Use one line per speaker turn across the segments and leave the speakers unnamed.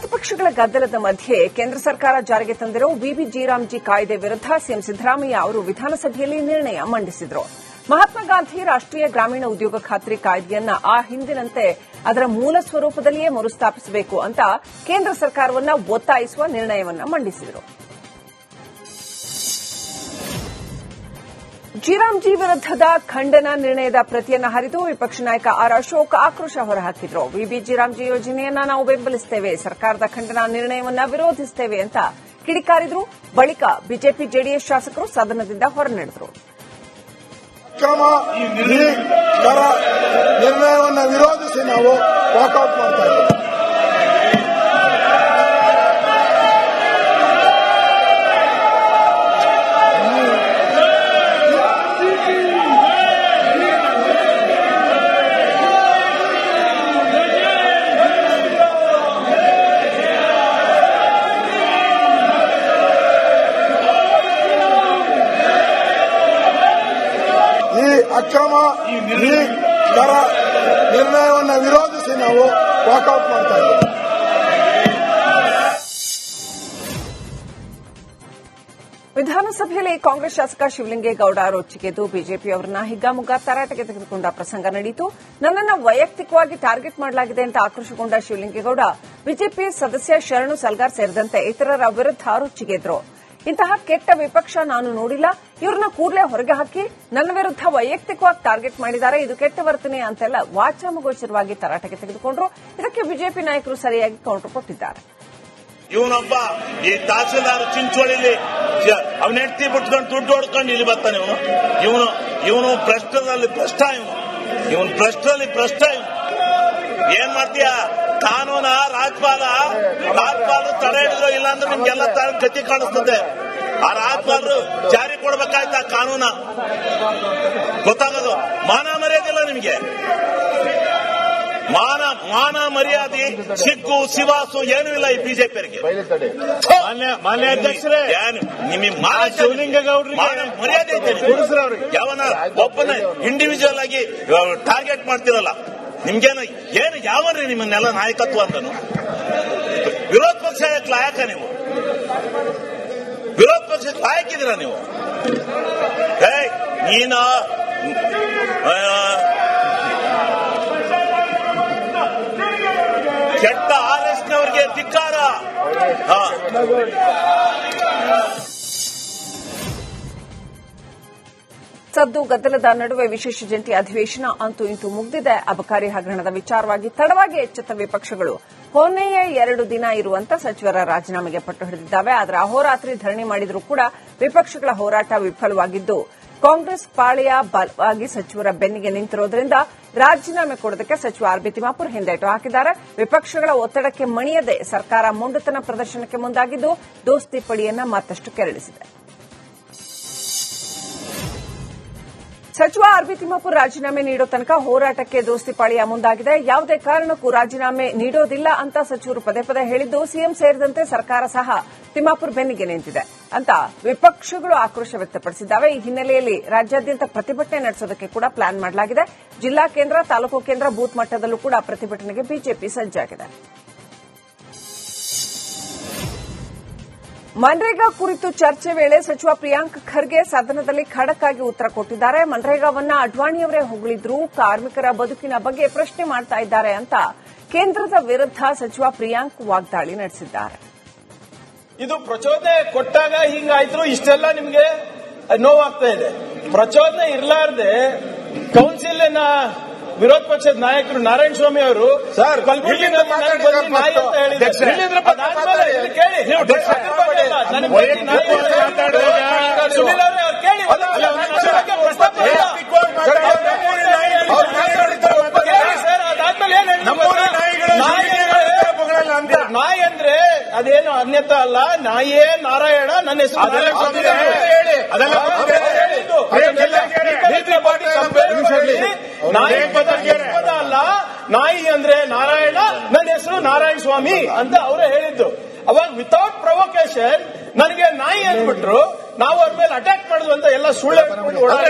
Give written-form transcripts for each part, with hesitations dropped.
ಪ್ರತಿಪಕ್ಷಗಳ ಗದ್ದಲದ ಮಧ್ಯೆ ಕೇಂದ್ರ ಸರ್ಕಾರ ಜಾರಿಗೆ ತಂದಿರೋ ವಿಬಿಜಿ ರಾಮ್ಜಿ ಕಾಯ್ದೆ ವಿರುದ್ಧ ಸಿಎಂ ಸಿದ್ದರಾಮಯ್ಯ ಅವರು ವಿಧಾನಸಭೆಯಲ್ಲಿ ನಿರ್ಣಯ ಮಂಡಿಸಿದರು. ಮಹಾತ್ಮ ಗಾಂಧಿ ರಾಷ್ಟೀಯ ಗ್ರಾಮೀಣ ಉದ್ಯೋಗ ಖಾತ್ರಿ ಕಾಯ್ದೆಯನ್ನ ಆ ಹಿಂದಿನಂತೆ ಅದರ ಮೂಲ ಸ್ವರೂಪದಲ್ಲಿಯೇ ಮರುಸ್ಥಾಪಿಸಬೇಕು ಅಂತ ಕೇಂದ್ರ ಸರ್ಕಾರವನ್ನ ಒತ್ತಾಯಿಸುವ ನಿರ್ಣಯವನ್ನ ಮಂಡಿಸಿದರು. ಜಿರಾಮ್ಜಿ ವಿರುದ್ಧದ ಖಂಡನ ನಿರ್ಣಯದ ಪ್ರತಿಯನ್ನ ಹರಿದು ವಿಪಕ್ಷ ನಾಯಕ ಆರ್ ಅಶೋಕ್ ಆಕ್ರೋಶ ಹೊರಹಾಕಿದ್ರು. ವಿಬಿಜಿ ರಾಮ್ಜಿ ಯೋಜನೆಯನ್ನ ನಾವು ಬೆಂಬಲಿಸುತ್ತೇವೆ, ಸರ್ಕಾರದ ಖಂಡನ ನಿರ್ಣಯವನ್ನ ವಿರೋಧಿಸುತ್ತೇವೆ ಅಂತ ಕಿಡಿಕಾರಿದ್ರು. ಬಳಿಕ ಬಿಜೆಪಿ ಜೆಡಿಎಸ್ ಶಾಸಕರು ಸದನದಿಂದ ಹೊರನಡೆದರು.
ನಿರ್ಣಯವನ್ನು ವಿರೋಧಿಸಿ ನಾವು ವಾಕೌಟ್ ಮಾಡ್ತಾ ಇದ್ದೇವೆ. ಅಕ್ರಮ ನಿರ್ಣಯವನ್ನು ವಿರೋಧಿಸಿ ನಾವು ವಾಕೌಟ್ ಮಾಡ್ತಾ ಇದ್ದೇವೆ.
ವಿಧಾನಸಭೆಯಲ್ಲಿ ಕಾಂಗ್ರೆಸ್ ಶಾಸಕ ಶಿವಲಿಂಗೇಗೌಡ ರೊಚ್ಚಿಗೆದ್ದು ಬಿಜೆಪಿಯವರನ್ನ ಹಿಗ್ಗಾಮುಗ್ಗಾ ತರಾಟೆಗೆ ತೆಗೆದುಕೊಂಡ ಪ್ರಸಂಗ ನಡೆಯಿತು. ನನ್ನನ್ನು ವೈಯಕ್ತಿಕವಾಗಿ ಟಾರ್ಗೆಟ್ ಮಾಡಲಾಗಿದೆ ಅಂತ ಆಕ್ರೋಶಗೊಂಡ ಶಿವಲಿಂಗೇಗೌಡ ಬಿಜೆಪಿ ಸದಸ್ಯ ಶರಣು ಸಲ್ಗಾರ್ ಸೇರಿದಂತೆ ಇತರರ ವಿರುದ್ಧ ರೊಚ್ಚಿಗೆದ್ರು. ಇಂತಹ ಕೆಟ್ಟ ವಿಪಕ್ಷ ನಾನು ನೋಡಿಲ್ಲ, ಇವರನ್ನ ಕೂಡಲೇ ಹೊರಗೆ ಹಾಕಿ ನನ್ನ ವಿರುದ್ಧ ವೈಯಕ್ತಿಕವಾಗಿ ಟಾರ್ಗೆಟ್ ಮಾಡಿದ್ದಾರೆ, ಇದು ಕೆಟ್ಟ ವರ್ತನೆ ಅಂತೆಲ್ಲ ವಾಚಾಮಗೋಚರವಾಗಿ ತರಾಟೆಗೆ ತೆಗೆದುಕೊಂಡ್ರು. ಇದಕ್ಕೆ ಬಿಜೆಪಿ ನಾಯಕರು ಸರಿಯಾಗಿ ಕೌಂಟರ್ ಕೊಟ್ಟಿದ್ದಾರೆ.
ಇವನೊಬ್ಬ ಈ ತಹಸೀಲ್ದಾರ್ ಚಿಂಚೋಳಿಲಿ ಅವನ ಹೆಂಡತಿ ಬಿಟ್ಕೊಂಡು ದುಡ್ಡು ಹೊಡ್ಕೊಂಡು ಇಲ್ಲಿ ಬರ್ತಾನೆ. ಇವನು ಭ್ರಷ್ಟದಲ್ಲಿ ಭ್ರಷ್ಟ, ಇವನು ಭ್ರಷ್ಟದಲ್ಲಿ ಭ್ರಷ್ಟ. ಏನ್ ಮಾಡ್ತೀಯ? ಕಾನೂನ ರಾಜ್ಪಾಲ ತಡೆ ಹಿಡಿದ್ರು, ಇಲ್ಲಾಂದ್ರೆ ನಿಮ್ಗೆಲ್ಲ ಗತಿ ಕಾಣಿಸ್ತದೆ. ಆ ರಾಜ್ಪಾಲರು ಜಾರಿ ಕೊಡ್ಬೇಕಾಯ್ತ ಕಾನೂನ ಗೊತ್ತಾಗೋದು. ಮಾನ ಮರ್ಯಾದಿಲ್ಲ ನಿಮ್ಗೆ, ಮಾನ ಮರ್ಯಾದೆ ಸಿಗ್ಗು ಸಿವಾಸು ಏನೂ ಇಲ್ಲ ಈ ಬಿಜೆಪಿಯವರಿಗೆ.
ಮಾನ್ಯ ಅಧ್ಯಕ್ಷರೇ,
ನಿಮಗೆ
ಶಿವಲಿಂಗೇಗೌಡರಿಗೆ
ಮರ್ಯಾದೆ ಐತೆ? ಯಾವನ ಒಬ್ಬನ ಇಂಡಿವಿಜುವಲ್ ಆಗಿ ಟಾರ್ಗೆಟ್ ಮಾಡ್ತಿರಲ್ಲ, ನಿಮ್ಗೇನು ಏನು ಯಾವನ್ರಿ ನಿಮ್ಮನ್ನೆಲ್ಲ ನಾಯಕತ್ವ ಅಂತನು? ವಿರೋಧ ಪಕ್ಷ ಲಾಯಕ ನೀವು? ವಿರೋಧ ಪಕ್ಷಕ್ಕೆ ಲಾಯಕಿದ್ದೀರ ನೀವು? ನೀನ ಕೆಟ್ಟ ಆರ್ಎಸ್ನವರಿಗೆ ಧಿಕ್ಕಾರ.
ಸದ್ದು ಗದ್ದಲದ ನಡುವೆ ವಿಶೇಷ ಜಂಟಿ ಅಧಿವೇಶನ ಅಂತೂ ಇಂತೂ ಮುಗಿದಿದೆ. ಅಬಕಾರಿ ಹಗರಣದ ವಿಚಾರವಾಗಿ ತಡವಾಗಿ ಎಚ್ಚೆತ್ತ ವಿಪಕ್ಷಗಳು ಕೊನೆಯ 2 ದಿನ ಇರುವಂತ ಸಚಿವರ ರಾಜೀನಾಮೆಗೆ ಪಟ್ಟು ಹಿಡಿದಿದ್ದಾವೆ. ಆದರೆ ಅಹೋರಾತ್ರಿ ಧರಣಿ ಮಾಡಿದರೂ ಕೂಡ ವಿಪಕ್ಷಗಳ ಹೋರಾಟ ವಿಫಲವಾಗಿದ್ದು, ಕಾಂಗ್ರೆಸ್ ಪಾಳೆಯ ಬಲವಾಗಿ ಸಚಿವರ ಬೆನ್ನಿಗೆ ನಿಂತಿರೋದ್ರಿಂದ ರಾಜೀನಾಮೆ ಕೊಡೋದಕ್ಕೆ ಸಚಿವ ಆರ್ ಬಿ ತಿಮ್ಮಾಪುರ್ ಹಿಂದೇಟು ಹಾಕಿದ್ದಾರೆ. ವಿಪಕ್ಷಗಳ ಒತ್ತಡಕ್ಕೆ ಮಣಿಯದೆ ಸರ್ಕಾರ ಮೊಂಡುತನ ಪ್ರದರ್ಶನಕ್ಕೆ ಮುಂದಾಗಿದ್ದು, ದೋಸ್ತಿ ಪಡಿಯನ್ನ ಮತ್ತಷ್ಟು ಕೆರಳಿಸಿದೆ. ಸಚಿವ ಆರ್ ಬಿ ತಿಮ್ಮಾಪುರ್ ರಾಜೀನಾಮೆ ನೀಡೋ ತನಕ ಹೋರಾಟಕ್ಕೆ ದೋಸ್ತಿ ಪಾಳಿಯ ಮುಂದಾಗಿದೆ. ಯಾವುದೇ ಕಾರಣಕ್ಕೂ ರಾಜೀನಾಮೆ ನೀಡೋದಿಲ್ಲ ಅಂತ ಸಚಿವರು ಪದೇ ಪದೇ ಹೇಳಿದ್ದು, ಸಿಎಂ ಸೇರಿದಂತೆ ಸರ್ಕಾರ ಸಹ ತಿಮ್ಮಾಪುರ್ ಬೆನ್ನಿಗೆ ನಿಂತಿದೆ ಅಂತ ವಿಪಕ್ಷಗಳು ಆಕ್ರೋಶ ವ್ಯಕ್ತಪಡಿಸಿದ್ದಾವೆ. ಈ ಹಿನ್ನೆಲೆಯಲ್ಲಿ ರಾಜ್ಯಾದ್ಯಂತ ಪ್ರತಿಭಟನೆ ನಡೆಸೋದಕ್ಕೆ ಕೂಡ ಪ್ಲಾನ್ ಮಾಡಲಾಗಿದೆ. ಜಿಲ್ಲಾ ಕೇಂದ್ರ, ತಾಲೂಕು ಕೇಂದ್ರ, ಬೂತ್ ಮಟ್ಟದಲ್ಲೂ ಕೂಡ ಪ್ರತಿಭಟನೆಗೆ ಬಿಜೆಪಿ ಸಜ್ಜಾಗಿದೆ. ಮನ್ರೇಗಾ ಕುರಿತು ಚರ್ಚೆ ವೇಳೆ ಸಚಿವ ಪ್ರಿಯಾಂಕ್ ಖರ್ಗೆ ಸದನದಲ್ಲಿ ಖಡಕ್ ಆಗಿ ಉತ್ತರ ಕೊಟ್ಟಿದ್ದಾರೆ. ಮನ್ರೇಗಾವನ್ನ ಅಡ್ವಾಣಿಯವರೇ ಹೊಗಳಿದ್ರು, ಕಾರ್ಮಿಕರ ಬದುಕಿನ ಬಗ್ಗೆ ಪ್ರಶ್ನೆ ಮಾಡ್ತಾ ಇದ್ದಾರೆ ಅಂತ ಕೇಂದ್ರದ ವಿರುದ್ಧ ಸಚಿವ ಪ್ರಿಯಾಂಕ್ ವಾಗ್ದಾಳಿ ನಡೆಸಿದ್ದಾರೆ.
ಇದು ಪ್ರಚೋದನೆ ಕೊಟ್ಟಾಗ ಹಿಂಗಾಯ್ತು, ಇಷ್ಟೆಲ್ಲ ನಿಮ್ಗೆ ನೋವಾಗ್ತಾ ಇದೆ. ಪ್ರಚೋದನೆ ಇರಲಾರ್ದೆ ಕೌನ್ಸಿಲ್ನ ವಿರೋಧ ಪಕ್ಷದ ನಾಯಕರು ನಾರಾಯಣ ಸ್ವಾಮಿ ಅವರು ಕಲಬುರಗಿ ನಾಯಿ ಅಂತ ಹೇಳಿದ್ದಾರೆ. ಸುನೀಲ್ ಅವರೇ ಅವ್ರು ಕೇಳಿ, ನಾಯಿ ಅಂದ್ರೆ ಅದೇನು ಅನ್ಯತಾ ಅಲ್ಲ, ನಾಯಿಯೇ ನಾರಾಯಣ, ನನ್ನ ಹೆಸರು ಅಲ್ಲ, ನಾಯಿ ಅಂದ್ರೆ ನಾರಾಯಣ, ನನ್ನ ಹೆಸರು ನಾರಾಯಣ ಸ್ವಾಮಿ ಅಂತ ಅವರೇ ಹೇಳಿದ್ದು. ಅವಾಗ ವಿತೌಟ್ ಪ್ರೊವೊಕೇಶನ್ ನನಗೆ ನಾಯಿ ಅಂದ್ಬಿಟ್ರು, ನಾವು ಅವ್ರ ಮೇಲೆ ಅಟ್ಯಾಕ್ ಮಾಡುದು ಅಂತ ಎಲ್ಲ ಸುಳ್ಳು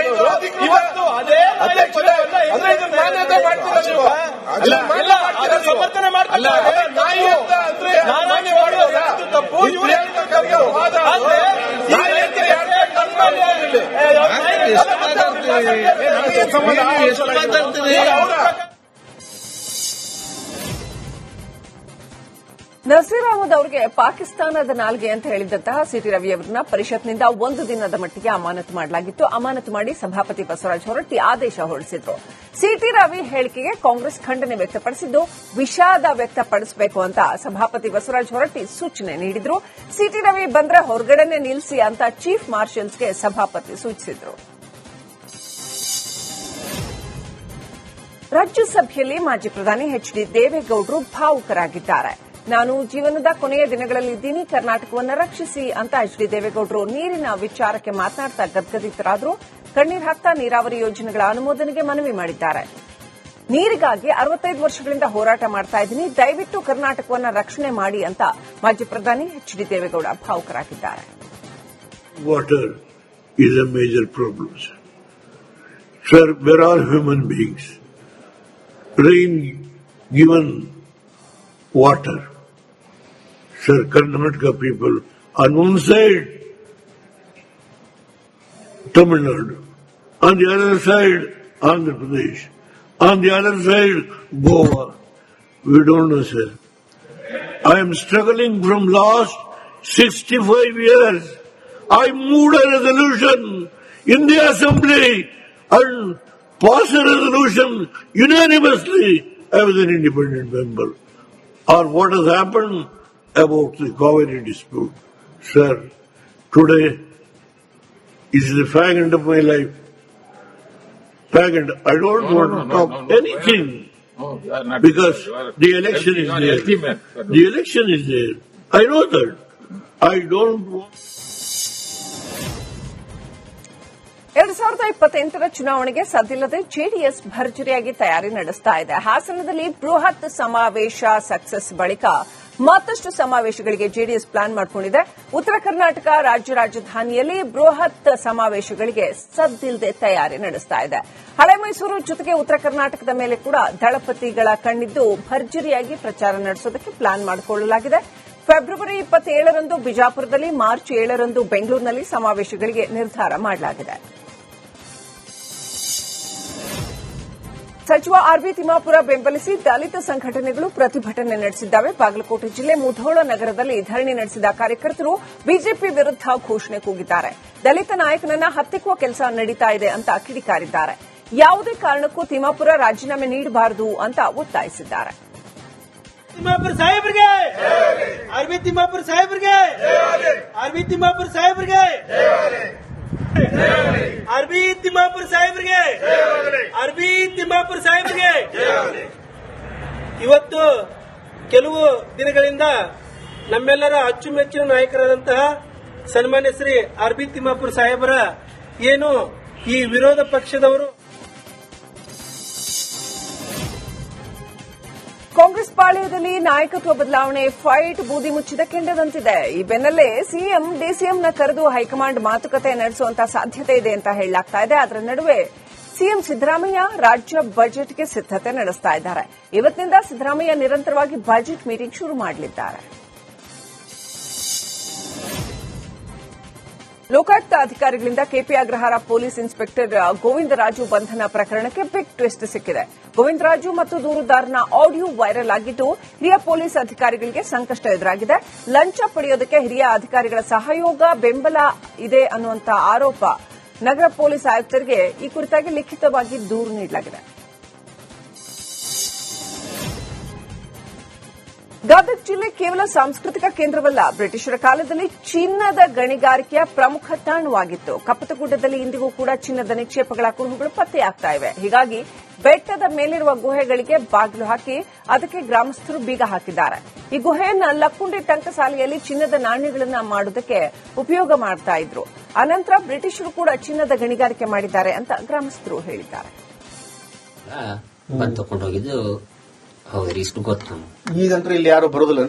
ಇವತ್ತು ಅದೇ ಸಮರ್ಥನೆ ಮಾಡ್ತಾರೆ.
ನಸೀರ್ ಅಹಮದ್ ಅವರಿಗೆ ಪಾಕಿಸ್ತಾನದ ನಾಲ್ಗೆ ಅಂತ ಹೇಳಿದಂತಹ ಸಿಟಿ ರವಿ ಅವರನ್ನ ಪರಿಷತ್ನಿಂದ ಒಂದು ದಿನದ ಮಟ್ಟಿಗೆ ಅಮಾನತು ಮಾಡಲಾಗಿತ್ತು. ಅಮಾನತು ಮಾಡಿ ಸಭಾಪತಿ ಬಸವರಾಜ ಹೊರಟ್ಟಿ ಆದೇಶ ಹೊರಡಿಸಿದ್ರು. ಸಿಟಿ ರವಿ ಹೇಳಿಕೆಗೆ ಕಾಂಗ್ರೆಸ್ ಖಂಡನೆ ವ್ಯಕ್ತಪಡಿಸಿದ್ದು, ವಿಷಾದ ವ್ಯಕ್ತಪಡಿಸಬೇಕು ಅಂತ ಸಭಾಪತಿ ಬಸವರಾಜ ಹೊರಟ್ಟಿ ಸೂಚನೆ ನೀಡಿದ್ರು. ಸಿಟಿ ರವಿ ಬಂದ್ರೆ ಹೊರಗಡೆನೆ ನಿಲ್ಲಿಸಿ ಅಂತ ಚೀಫ್ ಮಾರ್ಷಲ್ಸ್ಗೆ ಸಭಾಪತಿ ಸೂಚಿಸಿದ್ರು. ರಾಜ್ಯಸಭೆಯಲ್ಲಿ ಮಾಜಿ ಪ್ರಧಾನಿ ಎಚ್.ಡಿ. ದೇವೇಗೌಡರು ಭಾವುಕರಾಗಿದ್ದಾರೆ. ನಾನು ಜೀವನದ ಕೊನೆಯ ದಿನಗಳಲ್ಲಿದ್ದೀನಿ, ಕರ್ನಾಟಕವನ್ನು ರಕ್ಷಿಸಿ ಅಂತ ಎಚ್.ಡಿ. ದೇವೇಗೌಡರು ನೀರಿನ ವಿಚಾರಕ್ಕೆ ಮಾತನಾಡ್ತಾ ಗದ್ಗದಿತರಾದರು. ಕಣ್ಣೀರು ಹಾಕ್ತಾ ನೀರಾವರಿ ಯೋಜನೆಗಳ ಅನುಮೋದನೆಗೆ ಮನವಿ ಮಾಡಿದ್ದಾರೆ. ನೀರಿಗಾಗಿ 65 ವರ್ಷಗಳಿಂದ ಹೋರಾಟ ಮಾಡ್ತಾ ಇದ್ದೀನಿ, ದಯವಿಟ್ಟು ಕರ್ನಾಟಕವನ್ನು ರಕ್ಷಣೆ ಮಾಡಿ ಅಂತ ಮಾಜಿ ಪ್ರಧಾನಿ ಎಚ್.ಡಿ. ದೇವೇಗೌಡ ಭಾವುಕರಾಗಿದ್ದಾರೆ.
Water is a major problem. Sir, we're all human beings. Rain given water. Sir, Karnataka people on one side, Tamil Nadu, on the other side, Andhra Pradesh, on the other side, Goa. We don't know, sir. I am struggling from last 65 years. I moved a resolution in the assembly and passed a resolution unanimously. I was an independent member. Or what has happened about the Kaveri dispute. Sir, today is the fag end of my life. Fag end. I don't want to talk anything because the election is there. The election is there. I know that. I don't want.
2028ರ ಚುನಾವಣೆಗೆ ಸದ್ದಿಲ್ಲದೆ JDS ಭರ್ಜರಿಯಾಗಿ ತಯಾರಿ ನಡೆಸ್ತಾ ಇದೆ. ಹಾಸನದಲ್ಲಿ ಬೃಹತ್ ಸಮಾವೇಶ success ಬಳಿಕ ಮತ್ತಷ್ಟು ಸಮಾವೇಶಗಳಿಗೆ JDS plan ಮಾಡಿಕೊಂಡಿದೆ. ಉತ್ತರ ಕರ್ನಾಟಕ ರಾಜ್ಯ ರಾಜಧಾನಿಯಲ್ಲಿ ಬೃಹತ್ ಸಮಾವೇಶಗಳಿಗೆ ಸದ್ದಿಲ್ಲದೆ ತಯಾರಿ ನಡೆಸ್ತಾ ಇದೆ. ಹಳೆ ಮೈಸೂರು ಜೊತೆಗೆ ಉತ್ತರ ಕರ್ನಾಟಕದ ಮೇಲೆ ಕೂಡ ದಳಪತಿಗಳ ಕಣ್ಣಿದ್ದು ಭರ್ಜರಿಯಾಗಿ ಪ್ರಚಾರ ನಡೆಸೋದಕ್ಕೆ ಪ್ಲಾನ್ ಮಾಡಿಕೊಳ್ಳಲಾಗಿದೆ. ಫೆಬ್ರವರಿ 27ರಂದು ಬಿಜಾಪುರದಲ್ಲಿ, ಮಾರ್ಚ್ 7ರಂದು ಬೆಂಗಳೂರಿನಲ್ಲಿ ಸಮಾವೇಶಗಳಿಗೆ ನಿರ್ಧಾರ ಮಾಡಲಾಗಿದೆ. ಸಚಿವ ಆರ್ಬಿ ತಿಮ್ಮಾಪುರ ಬೆಂಬಲಿಸಿ ದಲಿತ ಸಂಘಟನೆಗಳು ಪ್ರತಿಭಟನೆ ನಡೆಸಿದ್ದಾವೆ. ಬಾಗಲಕೋಟೆ ಜಿಲ್ಲೆ ಮುಧೋಳ ನಗರದಲ್ಲಿ ಧರಣಿ ನಡೆಸಿದ ಕಾರ್ಯಕರ್ತರು ಬಿಜೆಪಿ ವಿರುದ್ಧ ಘೋಷಣೆ ಕೂಗಿದ್ದಾರೆ. ದಲಿತ ನಾಯಕನನ್ನ ಹತ್ತಿಕ್ಕುವ ಕೆಲಸ ನಡೀತಾ ಇದೆ ಅಂತ ಕಿಡಿಕಾರಿದ್ದಾರೆ. ಯಾವುದೇ ಕಾರಣಕ್ಕೂ ತಿಮ್ಮಾಪುರ ರಾಜೀನಾಮೆ ನೀಡಬಾರದು ಅಂತ ಒತ್ತಾಯಿಸಿದ್ದಾರೆ.
ತಿಮ್ಮಾಪುರ ಸಾಹೇಬ್ರಿಗೆ, ಆರ್ಬಿ ತಿಮ್ಮಾಪುರ ಸಾಹೇಬ್ರಿಗೆ, ಆರ್ಬಿ ತಿಮ್ಮಾಪುರ ಸಾಹೇಬ್ರಿಗೆ, ಆರ್ಬಿ ತಿಮ್ಮಾಪುರ ಸಾಹೇಬ್ರಿಗೆ, ಆರ್ಬಿ ತಿಮ್ಮಾಪುರ ಸಾಹೇಬ್ರಿಗೆ. ಇವತ್ತು ಕೆಲವು ದಿನಗಳಿಂದ ನಮ್ಮೆಲ್ಲರ ಅಚ್ಚುಮೆಚ್ಚಿನ ನಾಯಕರಾದಂತಹ ಸನ್ಮಾನ್ಯ ಶ್ರೀ ಆರ್ಬಿ ತಿಮ್ಮಾಪುರ ಸಾಹೇಬರ ಏನು ಈ ವಿರೋಧ ಪಕ್ಷದವರು
ಕಾಂಗ್ರೆಸ್ ಪಾಳ್ಯದಲ್ಲಿ ನಾಯಕತ್ವ ಬದಲಾವಣೆ ಫೈಟ್ ಬೂದಿ ಮುಚ್ಚಿದ ಕೆಂಡದಂತಿದೆ. ಈ ಬೆನ್ನಲ್ಲೇ ಸಿಎಂ ಡಿಸಿಎಂನ ಕರೆದು ಹೈಕಮಾಂಡ್ ಮಾತುಕತೆ ನಡೆಸುವಂತಹ ಸಾಧ್ಯತೆ ಇದೆ ಅಂತ ಹೇಳಲಾಗ್ತಾ ಇದೆ. ಅದರ ನಡುವೆ ಸಿಎಂ ಸಿದ್ದರಾಮಯ್ಯ ರಾಜ್ಯ ಬಜೆಟ್ಗೆ ಸಿದ್ದತೆ ನಡೆಸ್ತಾ ಇದ್ದಾರೆ. ಇವತ್ತಿನಿಂದ ಸಿದ್ದರಾಮಯ್ಯ ನಿರಂತರವಾಗಿ ಬಜೆಟ್ ಮೀಟಿಂಗ್ ಶುರು ಮಾಡಲಿದ್ದಾರೆ. ಲೋಕಾಯುಕ್ತ ಅಧಿಕಾರಿಗಳಿಂದ KP Agrahara police inspector Govindaraju ಬಂಧನ ಪ್ರಕರಣಕ್ಕೆ ಬಿಗ್ ಟ್ವಿಸ್ಟ್ ಸಿಕ್ಕಿದೆ. ಗೋವಿಂದರಾಜು ಮತ್ತು ದೂರುದಾರನ ಆಡಿಯೋ ವೈರಲ್ ಆಗಿದ್ದು ಹಿರಿಯ ಪೊಲೀಸ್ ಅಧಿಕಾರಿಗಳಿಗೆ ಸಂಕಷ್ಟ ಎದುರಾಗಿದೆ. ಲಂಚ ಪಡೆಯೋದಕ್ಕೆ ಹಿರಿಯ ಅಧಿಕಾರಿಗಳ ಸಹಯೋಗ ಬೆಂಬಲ ಇದೆ ಅನ್ನುವಂಥ ಆರೋಪ ನಗರ ಪೊಲೀಸ್ ಆಯುಕ್ತರಿಗೆ ಈ ಕುರಿತಾಗಿ ಲಿಖಿತವಾಗಿ ದೂರು ನೀಡಲಾಗಿದೆ. ಗದಗ ಜಿಲ್ಲೆ ಕೇವಲ ಸಾಂಸ್ಕೃತಿಕ ಕೇಂದ್ರವಲ್ಲ, ಬ್ರಿಟಿಷರ ಕಾಲದಲ್ಲಿ ಚಿನ್ನದ ಗಣಿಗಾರಿಕೆಯ ಪ್ರಮುಖ ತಾಣವಾಗಿತ್ತು. ಕಪ್ಪತಗುಡ್ಡದಲ್ಲಿ ಇಂದಿಗೂ ಕೂಡ ಚಿನ್ನದ ನಿಕ್ಷೇಪಗಳ ಕುರುಹುಗಳು ಪತ್ತೆಯಾಗ್ತಾ ಇವೆ. ಹೀಗಾಗಿ ಬೆಟ್ಟದ ಮೇಲಿರುವ ಗುಹೆಗಳಿಗೆ ಬಾಗಿಲು ಹಾಕಿ ಅದಕ್ಕೆ ಗ್ರಾಮಸ್ಥರು ಬೀಗ ಹಾಕಿದ್ದಾರೆ. ಈ ಗುಹೆಯನ್ನ ಲಕ್ಕುಂಡಿ ಟಂಕಸಾಲೆಯಲ್ಲಿ ಚಿನ್ನದ ನಾಣ್ಯಗಳನ್ನ ಮಾಡೋದಕ್ಕೆ ಉಪಯೋಗ ಮಾಡ್ತಾ ಇದ್ರು. ಅನಂತರ ಬ್ರಿಟಿಷರು ಕೂಡ ಚಿನ್ನದ ಗಣಿಗಾರಿಕೆ ಮಾಡಿದ್ದಾರೆ ಅಂತ ಗ್ರಾಮಸ್ಥರು ಹೇಳಿದ್ದಾರೆ.
ಹೌದ್ರಿ, ಇಷ್ಟು ಗೊತ್ತು ನಮ್ಗೆ.
ಈಗಂತೂ ಇಲ್ಲಿ ಯಾರು ಬರೋದಿಲ್ಲ,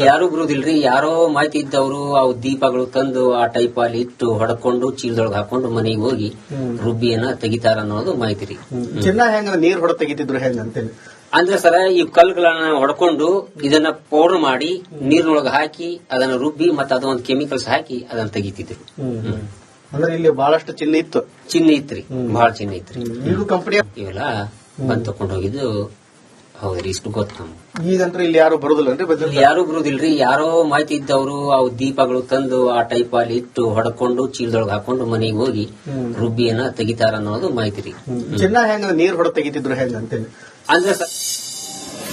ಯಾರು ಬರುದಿಲ್ರಿ. ಯಾರೋ ಮಾಹಿತಿ ಇದ್ದವರು ಅವು ದೀಪಗಳು ತಂದು ಆ ಟೈಪ್ ಅಲ್ಲಿ ಇಟ್ಟು ಹೊಡ್ಕೊಂಡು ಚೀಲದೊಳಗೆ ಹಾಕೊಂಡು ಮನೆಗೆ ಹೋಗಿ ರುಬ್ಬಿಯನ್ನ ತೆಗಿತಾರ ಅನ್ನೋದು ಮಾಹಿತಿ ರೀ.
ಚಿನ್ನ ಹೆಂಗ ನೀರ್ ಹೊಡ ತೆಗಿತಿದ್ರು ಹೆಂಗ ಅಂತೇಳಿ
ಅಂದ್ರೆ ಸರ ಈ ಕಲ್ಲುಗಳನ್ನ ಹೊಡ್ಕೊಂಡು ಇದನ್ನ ಪೌಡರ್ ಮಾಡಿ ನೀರಿನೊಳಗೆ ಹಾಕಿ ಅದನ್ನ ರುಬ್ಬಿ ಮತ್ತೆ ಅದೊಂದು ಕೆಮಿಕಲ್ಸ್ ಹಾಕಿ ಅದನ್ನ ತೆಗಿತಿದ್ರು.
ಅಂದ್ರೆ ಇಲ್ಲಿ ಬಹಳಷ್ಟು ಚಿನ್ನ ಇತ್ತು.
ಚಿನ್ನ ಇತ್ರಿ, ಬಹಳ ಚಿನ್ನ ಇತ್ರಿ.
ಇದು ಕಂಪನಿ
ಇವೆಲ್ಲ ಬಂದ್ ತಕೊಂಡ್ ಹೋಗಿದ್ದು ಹೌದ್ರಿ, ಇಷ್ಟು ಗೊತ್ತು ನಮ್ಗೆ.
ಈಗಂತೂ ಇಲ್ಲಿ ಯಾರು ಬರುದಿಲ್ಲನ್ರಿ ಬದಲು?
ಯಾರು ಬರುದಿಲ್ರಿ, ಯಾರೋ ಮಾಹಿತಿ ಇದ್ದವರು ಅವು ದೀಪಗಳು ತಂದು ಆ ಟೈಪ್ ಅಲ್ಲಿ ಇಟ್ಟು ಹೊಡ್ಕೊಂಡು ಚೀಲದೊಳಗೆ ಹಾಕೊಂಡು ಮನೆಗೆ ಹೋಗಿ ರುಬ್ಬಿಯನ್ನ ತೆಗಿತಾರ ಅನ್ನೋದು ಮಾಹಿತಿ ರೀ.
ಚಿನ್ನ ಹೆಂಗ ನೀರ್ ಹೊಡೆ ತೆಗಿತಿದ್ರು ಹೆಂಗ ಅಂತೇಳಿ
ಅಂದ್ರೆ